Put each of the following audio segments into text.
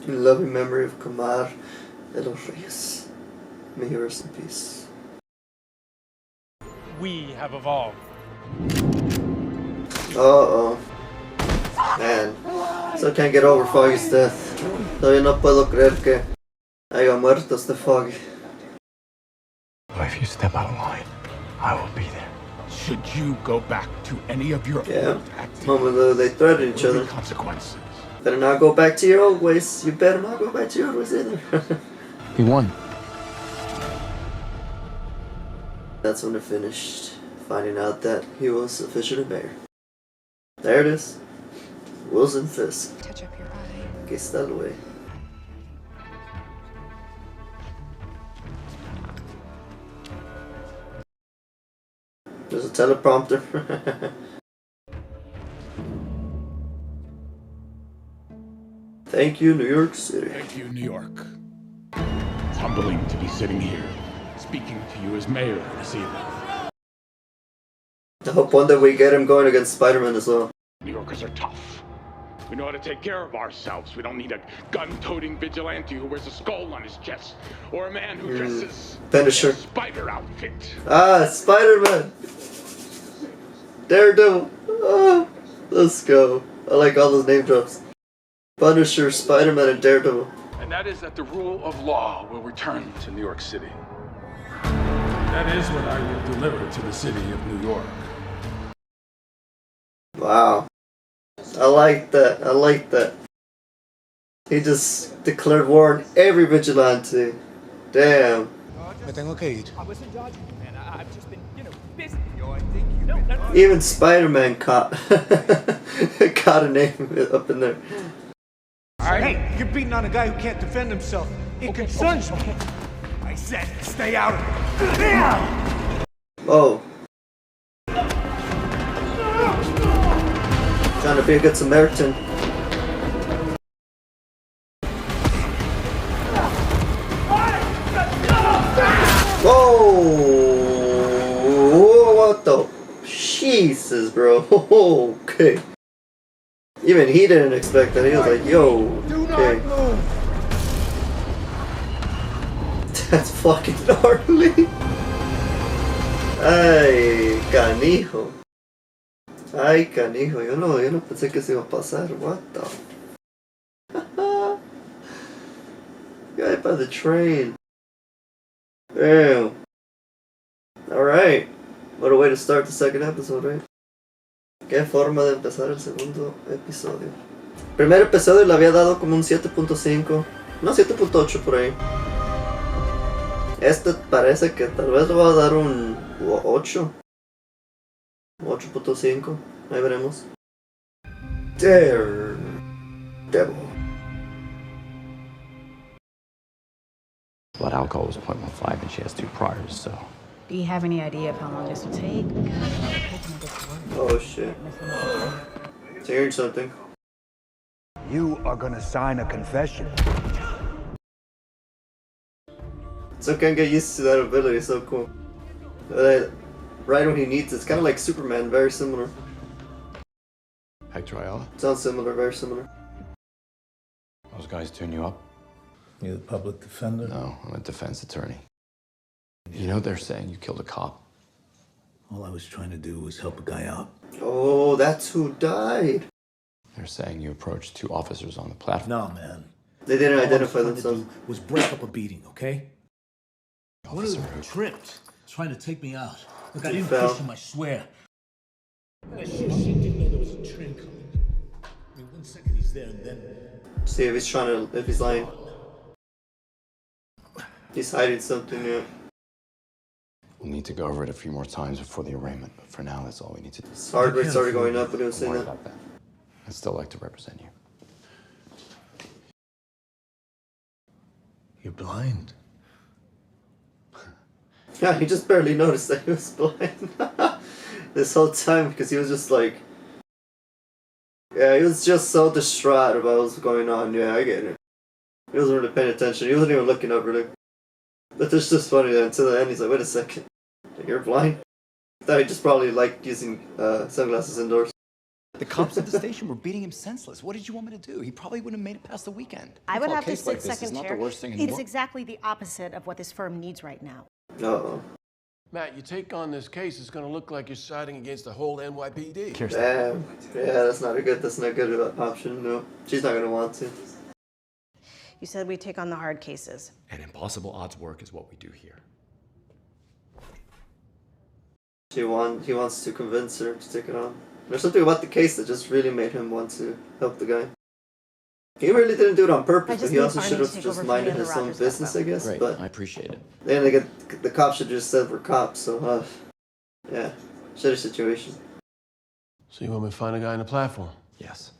In loving memory of Comar de los Reyes. May he rest in peace. We have evolved. Uh-oh. Man. Still can't get over Foggy's death. Todavía no puedo creer que haya muerto este Foggy. If you step out of line, I will be there. Should you go back to any of your Yeah. old acting, Moment they threaten each there will other. be consequences. Better not go back to your old ways. You better not go back to your old ways either. He won. That's when it finished. Finding out that he was officially mayor. There it is. Wilson Fisk. Touch up your eye. Aquí está el güey. There's a teleprompter. Thank you, New York City. Thank you, New York. It's humbling to be sitting here, speaking to you as mayor this evening. I hope one day we get him going against Spider-Man as well. New Yorkers are tough. We know how to take care of ourselves. We don't need a gun-toting vigilante who wears a skull on his chest, or a man who dresses in a Punisher. spider outfit. Ah, Spider-Man! Daredevil! Oh, let's go. I like all those name drops. Punisher, Spider-Man, and Daredevil. And that is that the rule of law will return to New York City. That is what I will deliver to the city of New York. Wow. I like that. I like that. He just declared war on every vigilante. Damn. Me tengo que ir. Even Spider-Man caught caught a name up in there. Hey, you're beating on a guy who can't defend himself. It concerns me. I said, stay out of it. Oh. Trying to be a good Samaritan. Whoa! What the? Jesus, bro. Okay. Even he didn't expect that. He was like, yo. Okay. That's fucking gnarly. Ay, canijo. Ay, canijo. Yo no pensé que se iba a pasar. What the? Guy by the train. Damn. Alright. What a way to start the second episode, right? Qué forma de empezar el segundo episodio. Primer episodio le había dado como un 7.5. No, 7.8 por ahí. Este parece que tal vez le va a dar un 8. 8.5. Ahí veremos. Daredevil. Blood alcohol was 0.15 and she has 2 priors, so... Do you have any idea of how long this will take? Oh shit. Hearing something. You are gonna sign a confession. So can't get used to that ability, so cool. Right when he needs it, it's kind of like Superman, very similar. Hector Ayala? Sounds similar, very similar. Those guys tune you up? You the public defender? No, I'm a defense attorney. You know they're saying you killed a cop. All I was trying to do was help a guy out. Oh, that's who died. They're saying you approached 2 officers on the platform. No, man. They didn't All I was identify trying to themselves. do was break up a beating, okay? One of Officer them who? tripped, trying to take me out. Look, I He didn't fell. push him, I swear. That shit didn't know there was a train coming. I mean, 1 second he's there and then... See if he's lying. He's hiding something, yeah. We'll need to go over it a few more times before the arraignment, but for now, that's all we need to do. His heart rate started going up when he was Don't saying worry that. about that. I'd still like to represent you. You're blind. Yeah, he just barely noticed that he was blind. This whole time, because he was just like... Yeah, he was just so distraught about what's going on. Yeah, I get it. He wasn't really paying attention. He wasn't even looking up, really. But it's just funny that until the end, he's like, wait a second. You're blind? I thought he just probably liked using sunglasses indoors. The cops at the station were beating him senseless. What did you want me to do? He probably wouldn't have made it past the weekend. I would Well, a have to case like sit this is second not chair. the worst thing in the It's world. exactly the opposite of what this firm needs right now. Uh-oh. Matt, you take on this case, it's gonna look like you're siding against the whole NYPD. Damn. Yeah, that's not a good option, no. She's not gonna want to. You said we take on the hard cases. And impossible odds work is what we do here. He wants to convince her to take it on. There's something about the case that just really made him want to help the guy. He really didn't do it on purpose, but he also should have just minded his own business, I guess. Great, But I appreciate it. then the cops should just said we're cops, so yeah, shitty situation. So you want me to find a guy on the platform? Yes.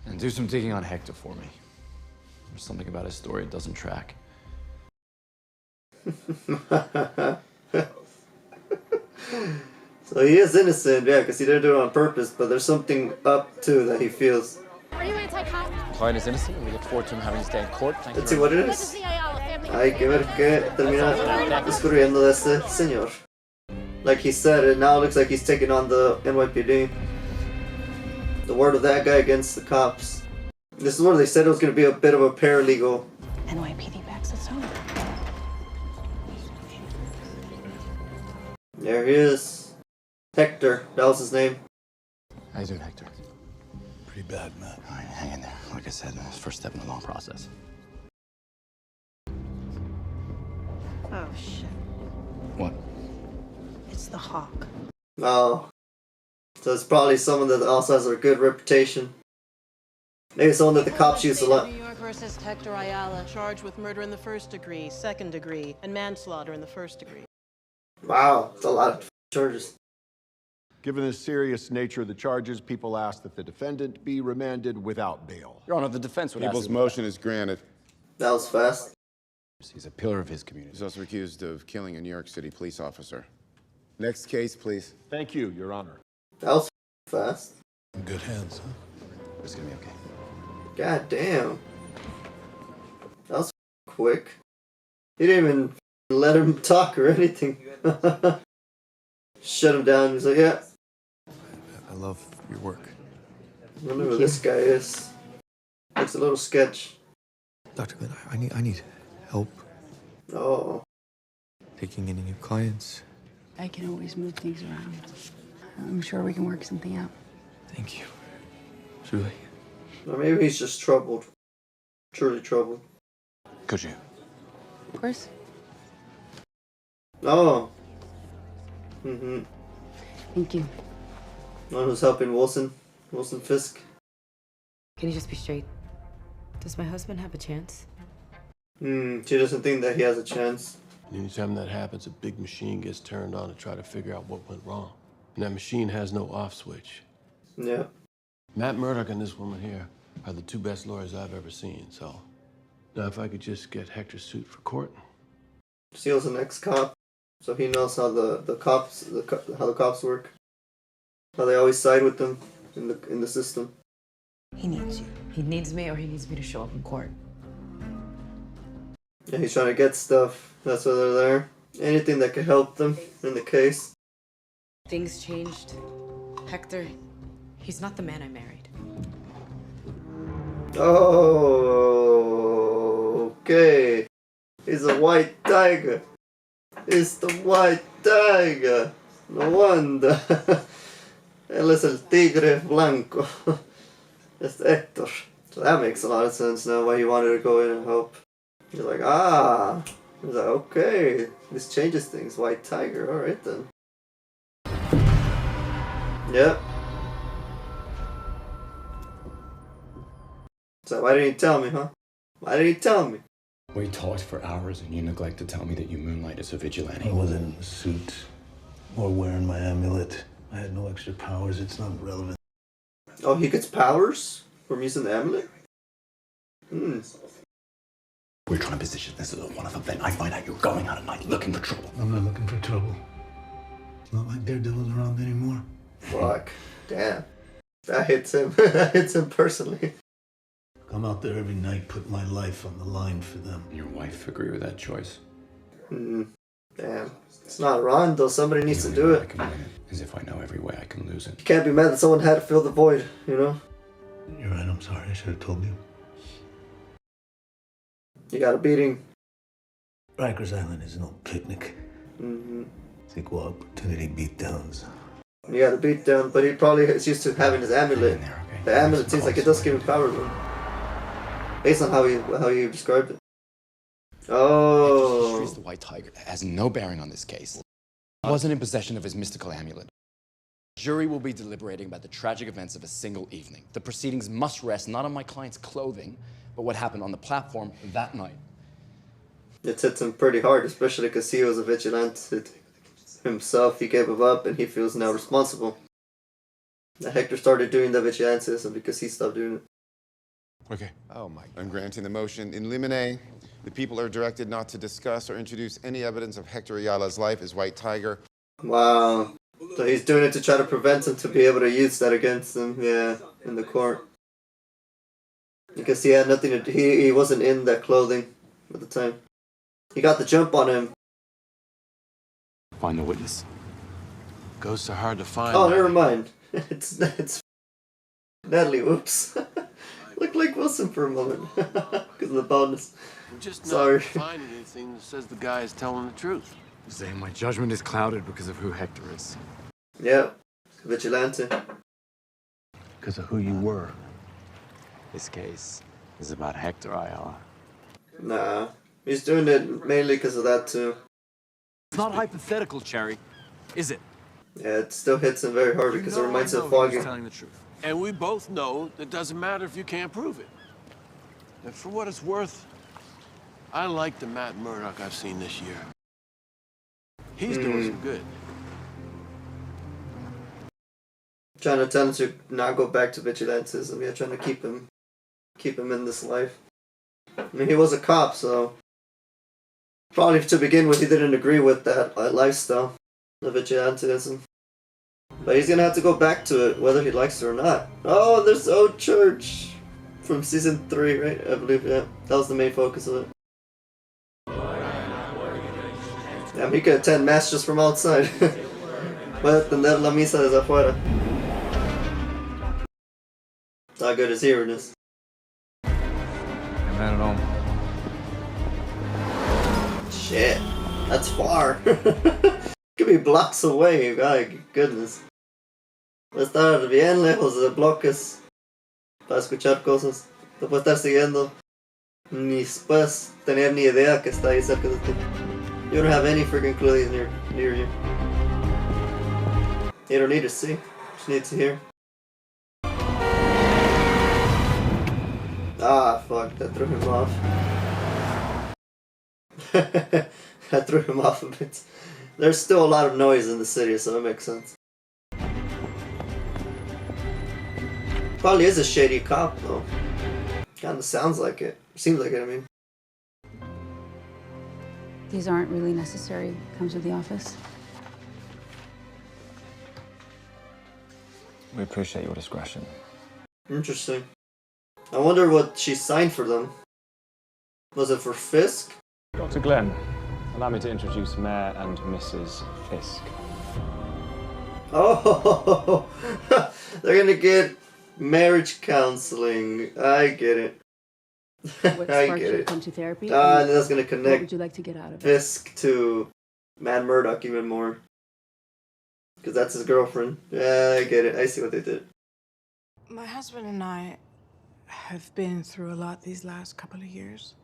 And do some digging on Hector for me. There's something about his story that doesn't track. So he is innocent, yeah, because he didn't do it on purpose, but there's something up too that he feels. Are you anti-cop? Client is innocent, and we look forward to him having his day in court. Thank Let's you see what it This is is. the Ayala family. Hay que ver qué termina descubriendo de este señor. Like he said, it now looks like he's taking on the NYPD. The word of that guy against the cops. This is where they said it was going to be a bit of a paralegal. NYPD backs its own. There he is. Hector, that was his name. How you doing, Hector? Pretty bad, Matt. All right, hang in there. Like I said, it's the first step in a long process. Oh, shit. What? It's the Hawk. Oh. So it's probably someone that also has a good reputation. Maybe someone that the cops use a lot. New York versus Hector Ayala, charged with murder in the first degree, second degree, and manslaughter in the first degree. Wow, it's a lot of charges. Given the serious nature of the charges, people ask that the defendant be remanded without bail. Your Honor, the defense would People's motion is granted. That was fast. He's a pillar of his community. He's also accused of killing a New York City police officer. Next case, please. Thank you, Your Honor. That was fast. In good hands, huh? It's gonna be okay. God damn. That was quick. He didn't even let him talk or anything. Shut him down. He's like, yeah. I love your work. I wonder who this guy is. Looks a little sketch. Dr. Glenn, I need help Oh. taking any new clients. I can always move things around. I'm sure we can work something out. Thank you. Truly. Or maybe he's just troubled. Truly troubled. Could you? Of course. Oh. Mm-hmm. Thank you. One who's helping Wilson Fisk. Can you just be straight? Does my husband have a chance? She doesn't think that he has a chance. Anytime that happens, a big machine gets turned on to try to figure out what went wrong. And that machine has no off switch. Yeah. Matt Murdock and this woman here are the two best lawyers I've ever seen, so... Now, if I could just get Hector's suit for court... Steele's an ex-cop, so he knows how the cops work. How they always side with them in the system. He needs you. He needs me, or he needs me to show up in court. Yeah, he's trying to get stuff. That's why they're there. Anything that could help them in the case. Things changed. Hector, he's not the man I married. Oh, okay. He's a white tiger. It's the white tiger. No wonder. Él es el tigre blanco. It's Hector. So that makes a lot of sense now why he wanted to go in and help. He's like, ah. He's like, okay. This changes things. White tiger. Alright then. Yep. So why didn't you tell me, huh? Why didn't you tell me? We talked for hours and you neglect to tell me that you moonlight as a vigilante. I wasn't in the suit or wearing my amulet. I had no extra powers. It's not relevant. Oh, he gets powers from using the amulet? We're trying to position this as a one-off event. I find out you're going out at night looking for trouble. I'm not looking for trouble. It's not like Daredevil's around anymore. Fuck. Damn. That hits him. That hits him personally. I'm out there every night, put my life on the line for them. Your wife agree with that choice? Damn. It's not wrong, though. Somebody needs to do I it. can win it is if I know every way I can lose it. You can't be mad that someone had to fill the void, you know? You're right, I'm sorry. I should have told you. You got a beating. Rikers Island is no picnic. Mm-hmm. It's equal opportunity beatdowns. You got a beat down, but he probably is used to having his amulet. The amulet seems like it does give him power, though. Based on how you described it. Oh. The White Tiger has no bearing on this case. He wasn't in possession of his mystical amulet. The jury will be deliberating about the tragic events of a single evening. The proceedings must rest not on my client's clothing, but what happened on the platform that night. It hits him pretty hard, especially because he was a vigilante himself. He gave it up, and he feels now responsible. Now Hector started doing the vigilantism because he stopped doing it. Okay. Oh my God. I'm granting the motion in limine. The people are directed not to discuss or introduce any evidence of Hector Ayala's life as White Tiger. Wow. So he's doing it to try to prevent him to be able to use that against him, yeah, in the court. Because he had nothing to he wasn't in that clothing at the time. He got the jump on him. Find the witness. Ghosts are hard to find. Oh, never mind. It's Natalie, whoops. Looked like Wilson for a moment. Because of the bonus. I'm just Sorry. not finding anything that says the guy is telling the truth. Saying my judgment is clouded because of who Hector is. Yeah. Vigilante. Because of who you were. This case is about Hector Ayala. Nah. He's doing it mainly because of that too. It's not hypothetical, Cherry, is it? Yeah, it still hits him very hard because it reminds him of Foggy. Telling the truth. And we both know it doesn't matter if you can't prove it. And for what it's worth, I like the Matt Murdock I've seen this year. He's doing some good. Trying to tell him to not go back to vigilantism. Yeah, trying to keep him in this life. I mean, he was a cop, so probably to begin with, he didn't agree with that lifestyle, the vigilantism. But he's gonna have to go back to it, whether he likes it or not. Oh, there's Old Church from season 3, right? I believe, yeah. That was the main focus of it. Yeah, he could attend mass just from outside. Puede atender la misa desde afuera. How good is hearing this? I'm at home. Shit, that's far. Could be blocks away, my goodness. Va a estar bien lejos de bloques para escuchar cosas. Te puede estar siguiendo. Ni puedes tener ni idea que está ahí cerca de ti. You don't have any freaking clue he's near you. You don't need to see, just need to hear. Ah, fuck, that threw him off. That threw him off a bit. There's still a lot of noise in the city, so it makes sense. Probably is a shady cop, though. Kinda sounds like it. Seems like it, I mean. These aren't really necessary. Comes with the office. We appreciate your discretion. Interesting. I wonder what she signed for them. Was it for Fisk? Dr. Glenn, allow me to introduce Mayor and Mrs. Fisk. Oh, they're gonna get marriage counseling. I get it. What I sparked get you to it. come to therapy? And that's gonna What connect would you like to get out of it? Fisk to Matt Murdock even more. Because that's his girlfriend. Yeah, I get it. I see what they did. My husband and I have been through a lot these last couple of years.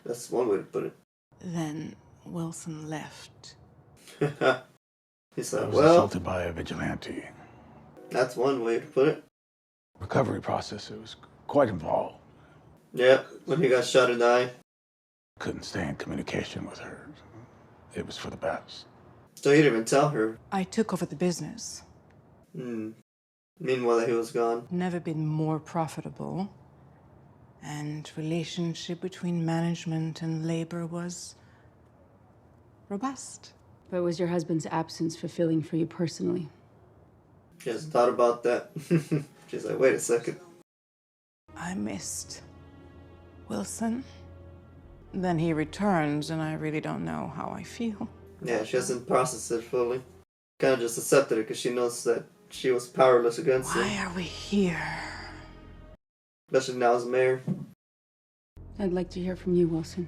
That's one way to put it. Then Wilson left. He said, I was well, assaulted by a vigilante. that's one way to put it. Recovery process, it was quite involved. Yeah, when he got shot in the eye. Couldn't stay in communication with her. It was for the best. So he didn't even tell her. I took over the business. Meanwhile, he was gone. Never been more profitable. And relationship between management and labor was robust. But was your husband's absence fulfilling for you personally? She hasn't thought about that. She's like, wait a second. I missed Wilson. Then he returns, and I really don't know how I feel. Yeah, she hasn't processed it fully. Kind of just accepted it because she knows that she was powerless against it. Why are we here? Especially now as mayor. I'd like to hear from you, Wilson.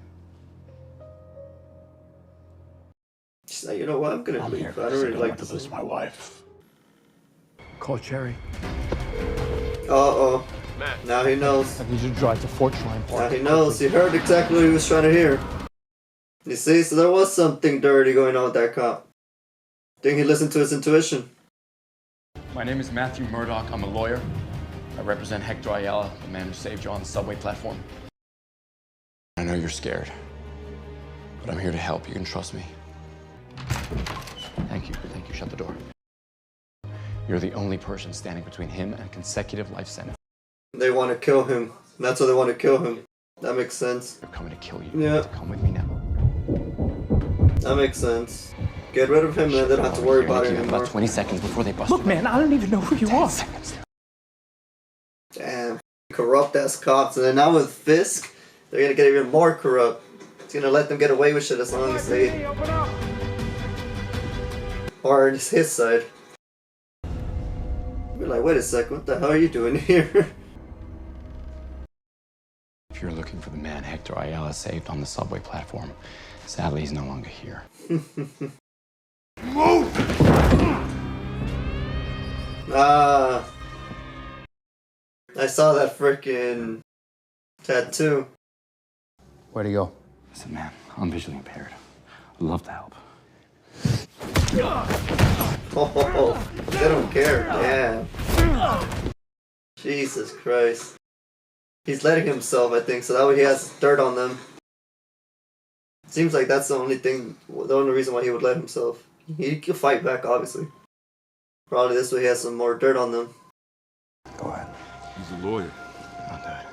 She's like, you know what? I'm gonna leave. I don't really like this. My wife. Call Cherry. Uh-oh. Now he knows. I need you to drive to Fort Shrine Park. Now he knows. He heard exactly what he was trying to hear. You see? So there was something dirty going on with that cop. Think he listened to his intuition. My name is Matthew Murdock. I'm a lawyer. I represent Hector Ayala, the man who saved you on the subway platform. I know you're scared, but I'm here to help. You can trust me. Thank you. Thank you. Shut the door. You're the only person standing between him and a consecutive life sentence. They want to kill him. That's why they want to kill him. That makes sense. They're coming to kill you. Yeah. Come with me now. That makes sense. Get rid of him and then they don't have to worry about it anymore. About 20 seconds before they bust Look, man, I don't even know who you are. seconds. Damn. Corrupt ass cops. And then now with Fisk, they're gonna get even more corrupt. It's gonna let them get away with shit as long as they... Or it's his side. We're like, wait a second, what the hell are you doing here? If you're looking for the man Hector Ayala saved on the subway platform, sadly he's no longer here. Move! Ah. I saw that frickin' tattoo. Where'd he go? Listen, man, I'm visually impaired. I'd love to help. Oh, they don't care, damn. Jesus Christ. He's letting himself, I think, so that way he has dirt on them. Seems like that's the only reason why he would let himself. He could fight back, obviously. Probably this way he has some more dirt on them. Go ahead. He's a lawyer. Don't do it.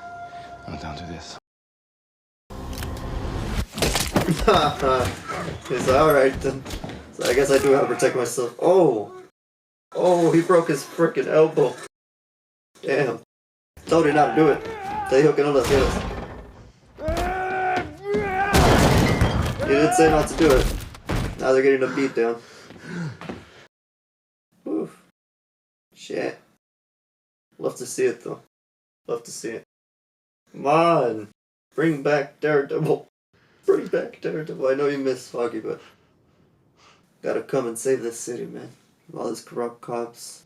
No, don't do this. He's alright then. So I guess I do have to protect myself. Oh! Oh, he broke his frickin' elbow. Damn. Told you not to do it. Te dijo que no lo hacías. He did say not to do it. Now they're getting a beat down. Oof. Shit. Love to see it though. Love to see it. Come on. Bring back Daredevil. Bring back Daredevil. I know you miss Foggy, but gotta come and save this city, man. All these corrupt cops.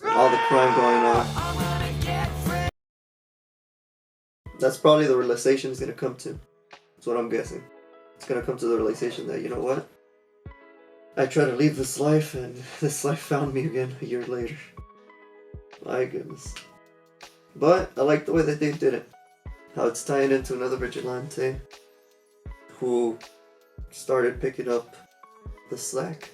All the crime going on. That's probably the realization he's gonna come to. That's what I'm guessing. It's gonna come to the realization that, you know what? I tried to leave this life and this life found me again a year later. My goodness. But I like the way that they did it. How it's tying into another vigilante who started picking up the slack.